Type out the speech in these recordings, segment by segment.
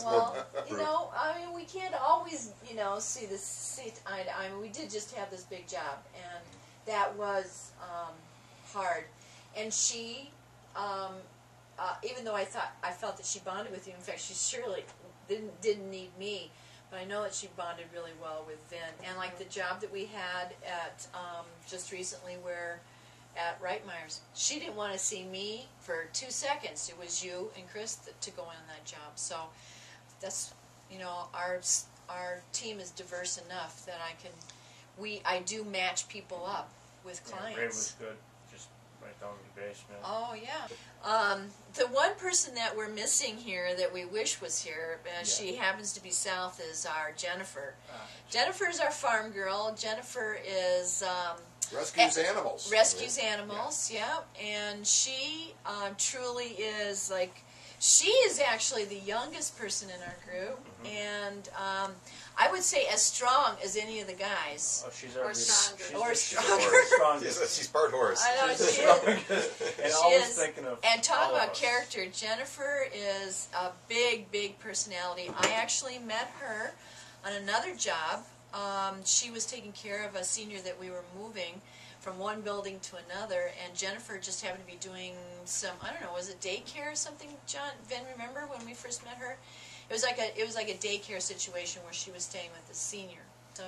well, you know, I mean, we can't always, you know, see eye to eye. I mean, we did just have this big job, and that was hard. And she, even though I felt that she bonded with you. In fact, she surely didn't need me, but I know that she bonded really well with Vin. And like the job that we had at just recently, where at Reitmeyer's, she didn't want to see me for 2 seconds. It was you and Chris to go in that job. So that's, you know, our team is diverse enough that I do match people up with clients. Ray was good, just right down in the basement. Oh yeah. The one person that we're missing here that we wish was here, she happens to be south, is our Jennifer. Jennifer is our farm girl. Jennifer is rescues animals. Rescues animals, yeah. And she truly is like, she is actually the youngest person in our group, and I would say as strong as any of the guys. Oh, she's or stronger. Or stronger. She's part horse. I know, she is. And always thinking of and talk all about of us. character. Jennifer is a big, big personality. I actually met her on another job. She was taking care of a senior that we were moving from one building to another, and Jennifer just happened to be doing some, I don't know, was it daycare or something, Vin, remember when we first met her? It was like a daycare situation where she was staying with the senior. So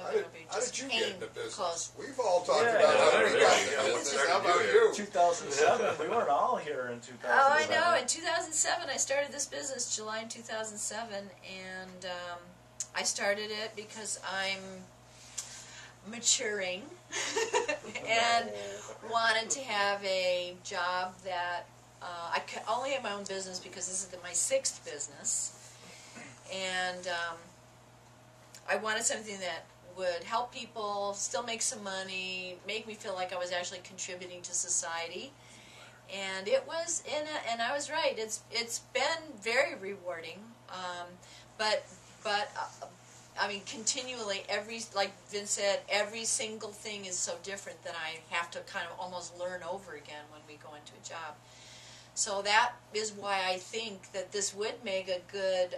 How did you get into business? Close. We've all talked about how we got into business. How about you? 2007. We weren't all here in 2007. Oh, I know. In 2007, I started this business, July in 2007, and I started it because I'm maturing and wanted to have a job that I could only have my own business because this is my 6th business, and I wanted something that would help people, still make some money, make me feel like I was actually contributing to society. And it was, and I was right. It's been very rewarding, but I mean, continually, like Vince said, every single thing is so different that I have to kind of almost learn over again when we go into a job. So that is why I think that this would make a good,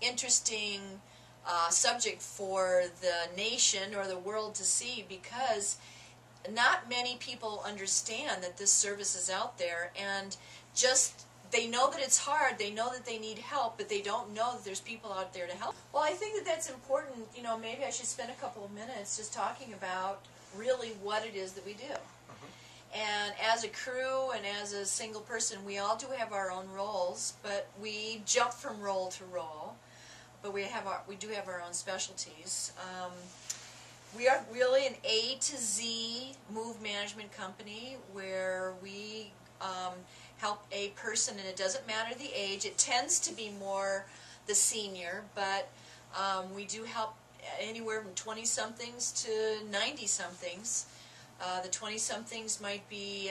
interesting subject for the nation or the world to see, because not many people understand that this service is out there, and just they know that it's hard, they know that they need help, but they don't know that there's people out there to help. Well, I think that that's important. You know, maybe I should spend a couple of minutes just talking about really what it is that we do. And as a crew and as a single person, we all do have our own roles, but we jump from role to role. But we do have our own specialties. We are really an A to Z move management company where we help a person, and it doesn't matter the age. It tends to be more the senior, but we do help anywhere from 20-somethings to 90-somethings. The 20-somethings might be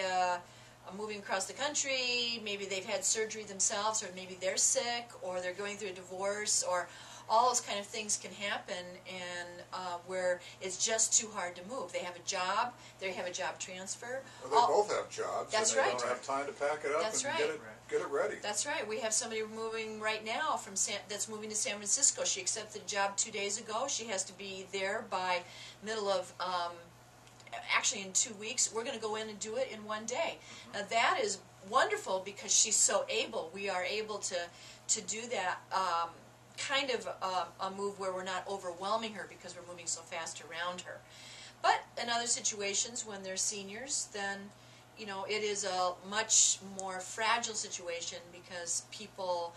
moving across the country, maybe they've had surgery themselves, or maybe they're sick, or they're going through a divorce, or all those kind of things can happen, and where it's just too hard to move. They have a job, they have a job transfer. Well, they both have jobs, that's and they right. don't have time to pack it up That's and right. get it ready. That's right. We have somebody moving right now that's moving to San Francisco. She accepted a job 2 days ago. She has to be there by middle of, actually in 2 weeks. We're going to go in and do it in 1 day. Now that is wonderful because she's so able. We are able to do that kind of a move where we're not overwhelming her because we're moving so fast around her. But in other situations, when they're seniors, then you know it is a much more fragile situation because people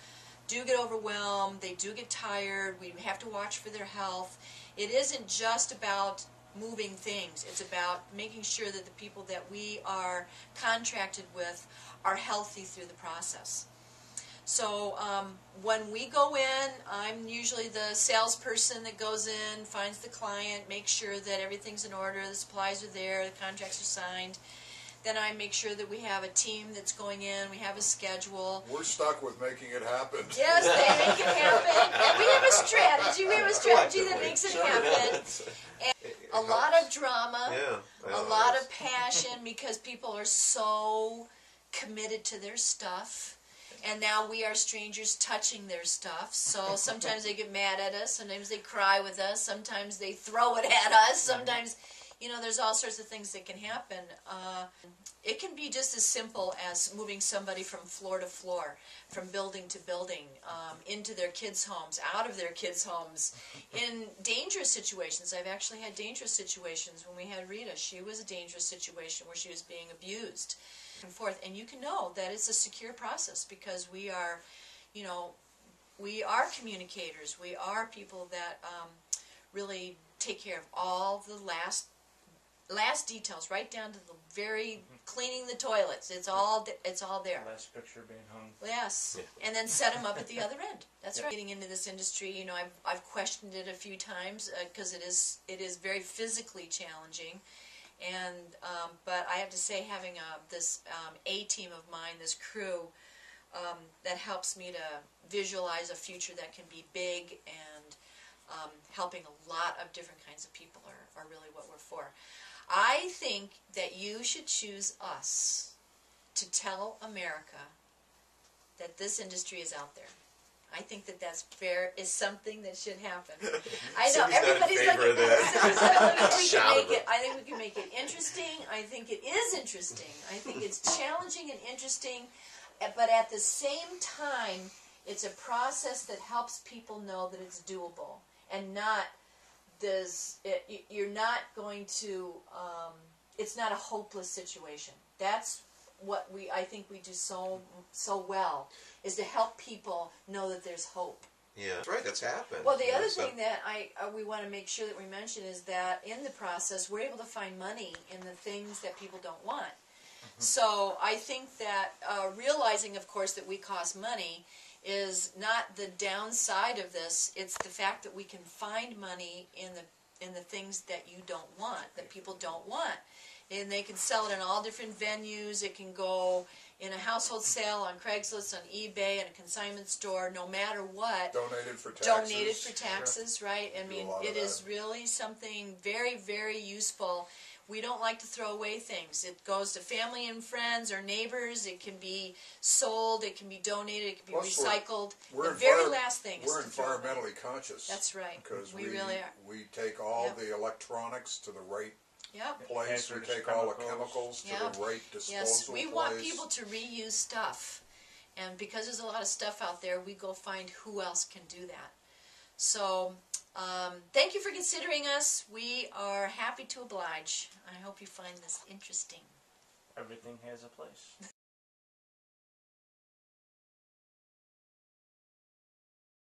do get overwhelmed, they do get tired, we have to watch for their health. It isn't just about moving things, it's about making sure that the people that we are contracted with are healthy through the process. So when we go in, I'm usually the salesperson that goes in, finds the client, makes sure that everything's in order, the supplies are there, the contracts are signed. Then I make sure that we have a team that's going in, we have a schedule. We're stuck with making it happen. Yes, they make it happen. And we have a strategy. We have a strategy that makes it happen. And a lot of drama, a lot of passion because people are so committed to their stuff. And now we are strangers touching their stuff. So sometimes they get mad at us. Sometimes they cry with us. Sometimes they throw it at us. Sometimes, you know, there's all sorts of things that can happen. It can be just as simple as moving somebody from floor to floor, from building to building, into their kids' homes, out of their kids' homes, in dangerous situations. I've actually had dangerous situations. When we had Rita, she was a dangerous situation where she was being abused and forth. And you can know that it's a secure process because we are, you know, we are communicators. We are people that really take care of all the last details, right down to the very cleaning the toilets. It's all there. Last picture being hung. Yes, and then set them up at the other end. That's right. Getting into this industry, you know, I've questioned it a few times because it is very physically challenging, and but I have to say, having this A team of mine, this crew, that helps me to visualize a future that can be big and helping a lot of different kinds of people are really what we're for. I think that you should choose us to tell America that this industry is out there. I think that that's fair, is something that should happen. I know everybody's looking at that. I think we can make it interesting. I think it is interesting. I think it's challenging and interesting, but at the same time, it's a process that helps people know that it's doable and not. You're not going to, it's not a hopeless situation. That's what I think we do so well, is to help people know that there's hope. Yeah, that's right, that's happened. Well, the other thing that we want to make sure that we mention is that in the process, we're able to find money in the things that people don't want. So I think that realizing, of course, that we cost money is not the downside of this. It's the fact that we can find money in the things that you don't want, that people don't want. And they can sell it in all different venues. It can go in a household sale, on Craigslist, on eBay, in a consignment store, no matter what. Donated for taxes. Donated for taxes, right? I mean, it is really something very, very useful. We don't like to throw away things. It goes to family and friends or neighbors. It can be sold. It can be donated. It can be recycled. The very last thing is we're to throw away. environmentally conscious. That's right. Because we really are. We take all the electronics to the right place. Hazardous We take all the chemicals to the right disposal Yes, we place. want people to reuse stuff. And because there's a lot of stuff out there, we go find who else can do that. So, thank you for considering us. We are happy to oblige. I hope you find this interesting. Everything has a place.